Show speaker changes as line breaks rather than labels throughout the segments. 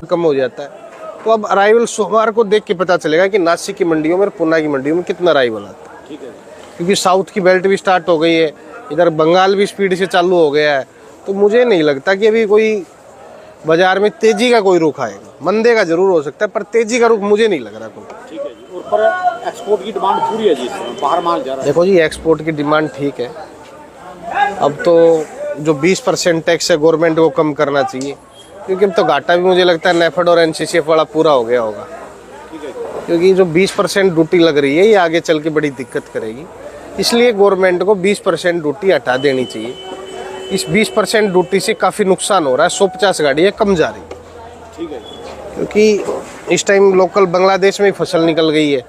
कम हो जाता है। तो अब अराइवल सोमवार को देख के पता चलेगा कि नासिक की मंडियों में और पुणे की मंडियों में कितना अराइवल आता है।
ठीक है,
क्योंकि साउथ की बेल्ट भी स्टार्ट हो गई है, इधर बंगाल भी स्पीड से चालू हो गया है। तो मुझे नहीं लगता कि अभी कोई बाजार में तेजी का कोई रुख आएगा। मंदे का जरूर हो सकता है, पर तेजी का रुख मुझे नहीं लग रहा कोई।
ठीक है जी। और पर एक्सपोर्ट की डिमांड पूरी है जी, बाहर माल जा रहा है।
देखो जी, एक्सपोर्ट की डिमांड ठीक है। अब तो जो 20% टैक्स है गवर्नमेंट को कम करना चाहिए, क्योंकि अब तो घाटा भी मुझे लगता है नेफेड और एनसीसीएफ वाला पूरा हो गया होगा।
ठीक है,
क्योंकि जो 20% ड्यूटी लग रही है ये आगे चल के बड़ी दिक्कत करेगी। इसलिए गवर्नमेंट को 20% ड्यूटी हटा देनी चाहिए। इस 20% ड्यूटी से काफ़ी नुकसान हो रहा है। 150 गाड़ियाँ कम जा रही।
ठीक है,
क्योंकि इस टाइम लोकल बांग्लादेश में फसल निकल गई है।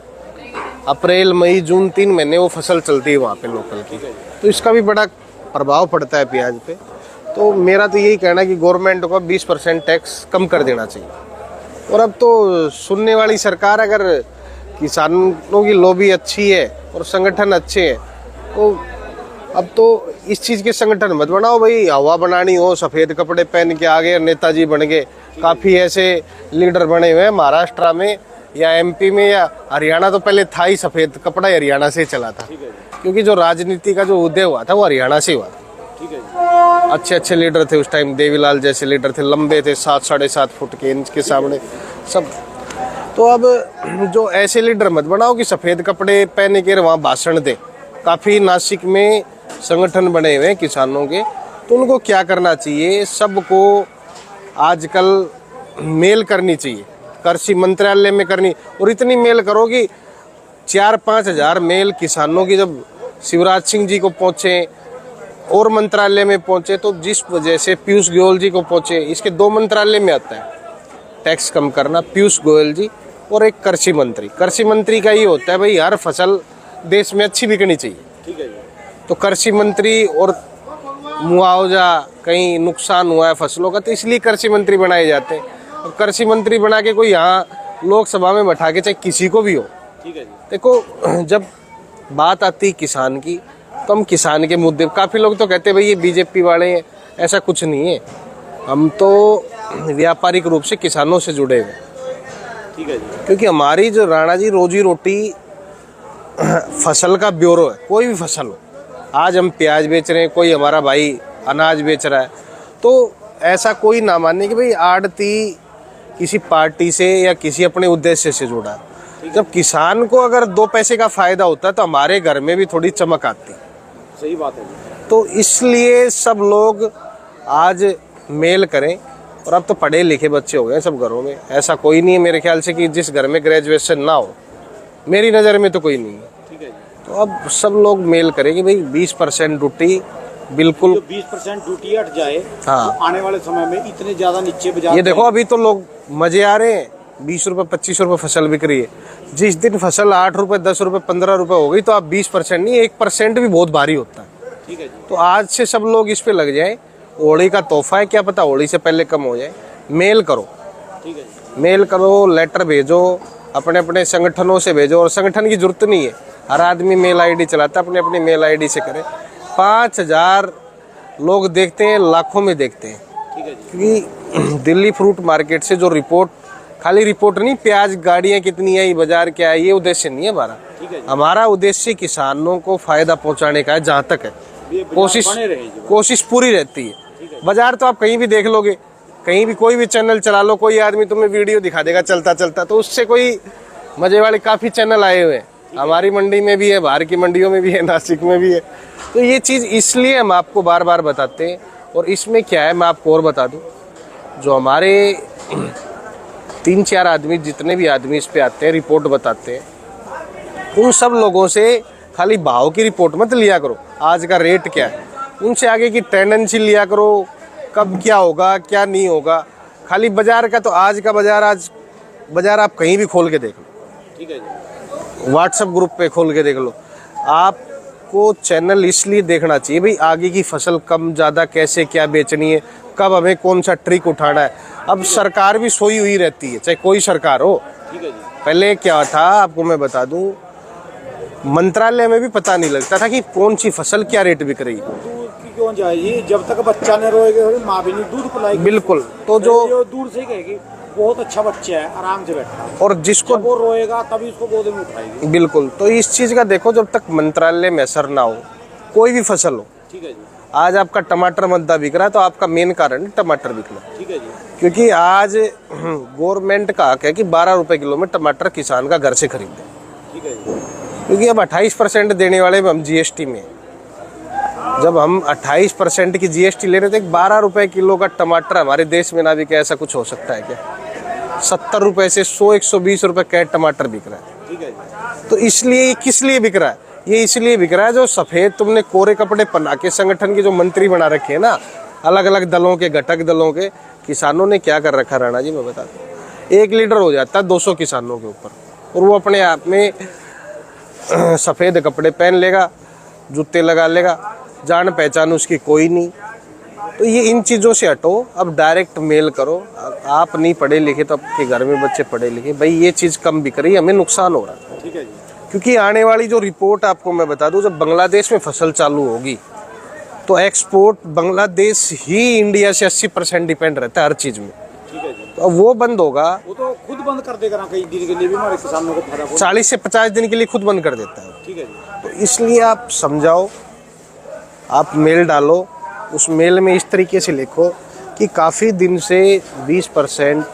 अप्रैल मई जून 3 महीने वो फसल चलती है वहाँ पे लोकल की, तो इसका भी बड़ा प्रभाव पड़ता है प्याज पे। तो मेरा तो यही कहना है कि गवर्नमेंट को 20% टैक्स कम कर देना चाहिए। और अब तो सुनने वाली सरकार, अगर किसानों की लॉबी अच्छी है और संगठन अच्छे हैं, तो अब तो इस चीज़ के संगठन मत बनाओ भाई। हवा बनानी हो, सफ़ेद कपड़े पहन के आ गए नेताजी बन गए। काफ़ी ऐसे लीडर बने हुए हैं महाराष्ट्र में या एमपी में या हरियाणा। तो पहले था ही सफ़ेद कपड़ा, हरियाणा से चला था, क्योंकि जो राजनीति का जो उदय हुआ था वो हरियाणा से हुआ।
ठीक है जी।
अच्छे अच्छे लीडर थे उस टाइम, देवीलाल जैसे लीडर थे, लंबे थे, 7 साढ़े 7 फुट के, इनके सामने सब। तो अब जो ऐसे लीडर मत बनाओ कि सफ़ेद कपड़े पहने के वहाँ भाषण दे। काफ़ी नासिक में संगठन बने हुए हैं किसानों के, तो उनको क्या करना चाहिए, सबको आजकल मेल करनी चाहिए, कृषि मंत्रालय में करनी। और इतनी मेल करो कि 4-5 हज़ार मेल किसानों की जब शिवराज सिंह जी को पहुँचे और मंत्रालय में पहुँचे, तो जिस वजह से पीयूष गोयल जी को पहुँचे, इसके 2 मंत्रालय में आता है टैक्स कम करना, पीयूष गोयल जी और एक कृषि मंत्री। कृषि मंत्री का ये होता है भाई हर फसल देश में अच्छी बिकनी चाहिए।
ठीक है जी।
तो कृषि मंत्री और मुआवजा, कहीं नुकसान हुआ है फसलों का, तो इसलिए कृषि मंत्री बनाए जाते हैं। और कृषि मंत्री बना के कोई यहाँ लोकसभा में बैठा के, चाहे किसी को भी हो।
ठीक है जी।
देखो, जब बात आती किसान की, तो हम किसान के मुद्दे, काफ़ी लोग तो कहते हैं भाई ये बीजेपी वाले हैं। ऐसा कुछ नहीं है, हम तो व्यापारिक रूप से किसानों से जुड़े हुए।
ठीक है जी।
क्योंकि हमारी जो राणा जी रोजी रोटी फसल का ब्यूरो है। कोई भी फसल हो, आज हम प्याज बेच रहे हैं, कोई हमारा भाई अनाज बेच रहा है, तो ऐसा कोई ना माने कि भाई आड़ती किसी पार्टी से या किसी अपने उद्देश्य से जुड़ा है। जब किसान को अगर 2 पैसे का फायदा होता है तो हमारे घर में भी थोड़ी चमक आती।
सही बात है जी।
तो इसलिए सब लोग आज मेल करें। और अब तो पढ़े लिखे बच्चे हो गए सब घरों में। ऐसा कोई नहीं है मेरे ख्याल से कि जिस घर में ग्रेजुएशन ना हो, मेरी नज़र में तो कोई नहीं है।
ठीक है जी।
तो अब सब लोग मेल करेंगे भाई 20% ड्यूटी बिल्कुल।
जो 20% ड्यूटी हट जाए,
हाँ,
तो आने वाले समय में इतने ज्यादा नीचे बाजार।
ये देखो अभी तो लोग मजे आ रहे हैं। 20 रुपये 25 रुपये फसल बिक रही है। जिस दिन फसल 8 रुपये 10 रुपये 15 रुपये हो गई, तो आप 20% नहीं, 1% भी बहुत भारी होता है।
ठीक है जी।
तो आज से सब लोग इस पे लग जाए। होली का तोहफा है, क्या पता होली से पहले कम हो जाए। मेल करो।
ठीक है जी।
मेल करो, लेटर भेजो, अपने अपने संगठनों से भेजो। और संगठन की जरूरत नहीं है, हर आदमी मेल आईडी चलाता है, अपने अपनी मेल आईडी से करे। 5000 लोग देखते हैं, लाखों में देखते हैं।
ठीक है जी।
क्योंकि दिल्ली फ्रूट मार्केट से जो रिपोर्ट, खाली रिपोर्ट नहीं, प्याज गाड़ियाँ कितनी आई, बाजार क्या है, ये उद्देश्य नहीं है हमारा।
ठीक है जी।
हमारा उद्देश्य किसानों को फायदा पहुंचाने का है। जहाँ तक है कोशिश पूरी रहती है। बाजार तो आप कहीं भी देख लोगे, कहीं भी कोई भी चैनल चला लो, कोई आदमी तुम्हें वीडियो दिखा देगा चलता चलता। तो उससे कोई मजे वाले काफ़ी चैनल आए हुए हैं। हमारी मंडी में भी है, बाहर की मंडियों में भी है, नासिक में भी है। तो ये चीज़ इसलिए हम आपको बार बार बताते हैं। और इसमें क्या है, मैं आपको और बता दूं, जो हमारे 3-4 आदमी, जितने भी आदमी इस पे आते हैं, रिपोर्ट बताते हैं, उन सब लोगों से खाली भाव की रिपोर्ट मत लिया करो, आज का रेट क्या है। उनसे आगे की टेंडेंसी लिया करो, कब क्या होगा क्या नहीं होगा। खाली बाजार का तो आज का बाजार, आज बाजार आप कहीं भी खोल के देख लो।
ठीक है जी।
व्हाट्सएप ग्रुप पे खोल के देख लो। आपको चैनल इसलिए देखना चाहिए भाई आगे की फसल कम ज़्यादा कैसे क्या बेचनी है, कब हमें कौन सा ट्रिक उठाना है। अब सरकार भी सोई हुई रहती है, चाहे कोई सरकार हो।
ठीक है जी।
पहले क्या था आपको मैं बता दूं, मंत्रालय में भी पता नहीं लगता था कि कौन सी फसल क्या रेट बिक रही है।
दूध की क्यों जाएगी, जब तक बच्चा नहीं रोएगा माँ भी नहीं दूध पिलाएगी।
बिल्कुल। तो जो
दूर से ही कहेगी बहुत अच्छा बच्चा है, आराम से बैठा है।
और जिसको
जब वो रोएगा तभी उसको गोद में उठाएगी।
बिल्कुल, तो इस चीज का देखो, जब तक मंत्रालय में असर ना हो, कोई भी फसल हो,
ठीक है जी,
आज आपका टमाटर मद्दा बिक रहा है तो आपका मेन कारण है टमाटर बिकना।
ठीक है जी,
क्योंकि आज गवर्नमेंट का हक है कि 12 रुपए किलो में टमाटर किसान का घर से खरीदे,
ठीक है जी,
क्योंकि अब 28% देने वाले में हम जीएसटी में, जब हम 28% की जीएसटी ले रहे थे, 12 रुपए किलो का टमाटर हमारे देश में ना बिके, ऐसा कुछ हो सकता है क्या? 70 रुपए से 100-120 रुपए कैरेट टमाटर बिक रहा है।
ठीक है जी,
तो इसलिए किस लिए बिक रहा है? ये इसलिए बिक रहा है, जो सफेद तुमने कोरे कपड़े पहना के संगठन के जो मंत्री बना रखे हैं ना, अलग अलग दलों के, घटक दलों के, किसानों ने क्या कर रखा राणा जी, मैं बताता हूँ। 1 लीटर हो जाता है 200 किसानों के ऊपर, और वो अपने आप में सफेद कपड़े पहन लेगा, जूते लगा लेगा, जान पहचान उसकी कोई नहीं। तो ये इन चीज़ों से हटो, अब डायरेक्ट मेल करो। आप नहीं पढ़े लिखे तो आपके घर में बच्चे पढ़े लिखे, भाई ये चीज़ कम बिक रही है, हमें नुकसान हो रहा है।
ठीक है जी,
क्योंकि आने वाली जो रिपोर्ट आपको मैं बता दूं, जब बांग्लादेश में फसल चालू होगी तो एक्सपोर्ट बांग्लादेश ही इंडिया से 80% डिपेंड रहता है हर चीज़ में।
ठीक है जी,
तो अब वो बंद होगा,
वो तो खुद बंद कर देगा ना, कई दिन के लिए भी हमारे किसानों को फायदा होगा।
40 से 50 दिन के लिए खुद बंद कर देता है।
ठीक है जी,
तो इसलिए आप समझाओ, आप मेल डालो, उस मेल में इस तरीके से लिखो कि काफ़ी दिन से 20%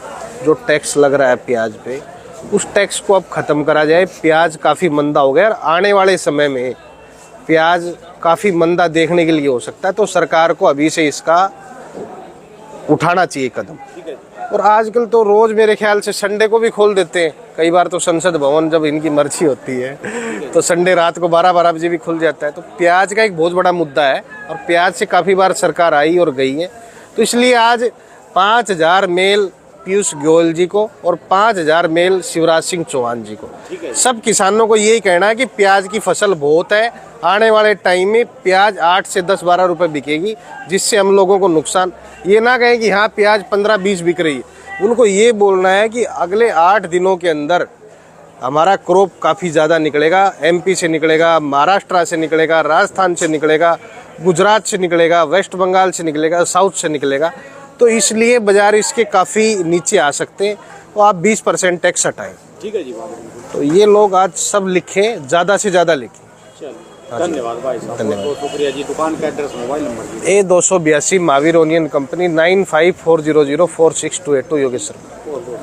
जो टैक्स लग रहा है प्याज पे, उस टैक्स को अब ख़त्म करा जाए। प्याज काफ़ी मंदा हो गया और आने वाले समय में प्याज काफ़ी मंदा देखने के लिए हो सकता है, तो सरकार को अभी से इसका उठाना चाहिए कदम।
ठीक है जी,
और आजकल तो रोज़ मेरे ख्याल से संडे को भी खोल देते हैं, कई बार तो संसद भवन जब इनकी मर्जी होती है तो संडे रात को 12-12 बजे भी खुल जाता है। तो प्याज का एक बहुत बड़ा मुद्दा है, और प्याज से काफ़ी बार सरकार आई और गई है। तो इसलिए आज 5000 मेल पीयूष गोयल जी को और 5000 मेल शिवराज सिंह चौहान जी को,
ठीक है,
सब किसानों को यही कहना है कि प्याज की फसल बहुत है, आने वाले टाइम में प्याज 8 से 10-12 रुपए बिकेगी, जिससे हम लोगों को नुकसान। ये ना कहें कि हाँ प्याज 15-20 बिक रही है, उनको ये बोलना है कि अगले 8 दिनों के अंदर हमारा क्रॉप काफ़ी ज़्यादा निकलेगा, एमपी से निकलेगा, महाराष्ट्र से निकलेगा, राजस्थान से निकलेगा, गुजरात से निकलेगा, वेस्ट बंगाल से निकलेगा, साउथ से निकलेगा। तो इसलिए बाजार इसके काफ़ी नीचे आ सकते हैं, तो आप 20% टैक्स हटाएं।
ठीक है जी, बात बिल्कुल।
तो ये लोग आज सब लिखें, ज़्यादा से ज़्यादा लिखें।
चलिए, धन्यवाद भाई साहब,
धन्यवाद।
बहुत शुक्रिया जी। दुकान का एड्रेस, मोबाइल नंबर जी।
A282 Mahavir onion company, 9540046282 Yogeshwar.
बहुत बहुत